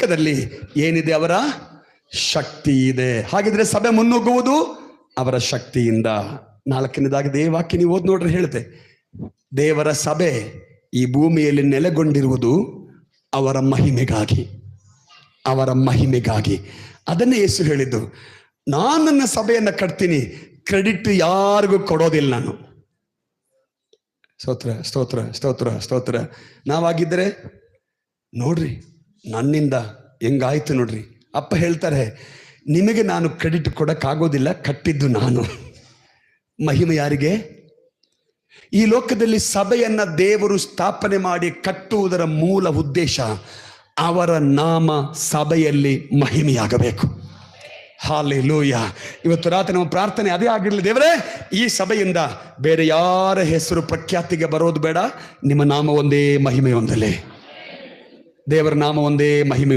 ಪಕ್ಕದಲ್ಲಿ ಏನಿದೆ? ಅವರ ಶಕ್ತಿ ಇದೆ. ಹಾಗಿದ್ರೆ ಸಭೆ ಮುನ್ನುಗ್ಗುವುದು ಅವರ ಶಕ್ತಿಯಿಂದ. ನಾಲ್ಕನೇದಾಗಿ ದೇವಾಕ್ಯ ನೀವು ಓದ್ ನೋಡ್ರಿ, ಹೇಳುತ್ತೆ ದೇವರ ಸಭೆ ಈ ಭೂಮಿಯಲ್ಲಿ ನೆಲೆಗೊಂಡಿರುವುದು ಅವರ ಮಹಿಮೆಗಾಗಿ, ಅವರ ಮಹಿಮೆಗಾಗಿ. ಅದನ್ನೇ ಯೇಸು ಹೇಳಿದ್ದು, ನಾನು ನನ್ನ ಸಭೆಯನ್ನು ಕಟ್ತೀನಿ, ಕ್ರೆಡಿಟ್ ಯಾರಿಗೂ ಕೊಡೋದಿಲ್ಲ ನಾನು. ಸ್ತೋತ್ರ ಸ್ತೋತ್ರ ಸ್ತೋತ್ರ ಸ್ತೋತ್ರ. ನಾವಾಗಿದ್ದರೆ ನೋಡ್ರಿ ನನ್ನಿಂದ ಹೆಂಗಾಯ್ತು ನೋಡ್ರಿ. ಅಪ್ಪ ಹೇಳ್ತಾರೆ, ನಿಮಗೆ ನಾನು ಕ್ರೆಡಿಟ್ ಕೊಡಕ್ಕಾಗೋದಿಲ್ಲ, ಕಟ್ಟಿದ್ದು ನಾನು. ಮಹಿಮೆ ಯಾರಿಗೆ? ಈ ಲೋಕದಲ್ಲಿ ಸಭೆಯನ್ನ ದೇವರು ಸ್ಥಾಪನೆ ಮಾಡಿ ಕಟ್ಟುವುದರ ಮೂಲ ಉದ್ದೇಶ ಅವರ ನಾಮ ಸಭೆಯಲ್ಲಿ ಮಹಿಮೆಯಾಗಬೇಕು. ಹಾಲೆಲೂಯ. ಇವತ್ತು ರಾತ್ರಿ ನಮ್ಮ ಪ್ರಾರ್ಥನೆ ಅದೇ ಆಗಿರಲಿ. ದೇವರೇ, ಈ ಸಭೆಯಿಂದ ಬೇರೆ ಯಾರ ಹೆಸರು ಪ್ರಖ್ಯಾತಿಗೆ ಬರೋದು ಬೇಡ, ನಿಮ್ಮ ನಾಮ ಒಂದೇ ಮಹಿಮೆ ಹೊಂದಲಿ. ದೇವರ ನಾಮ ಒಂದೇ ಮಹಿಮೆ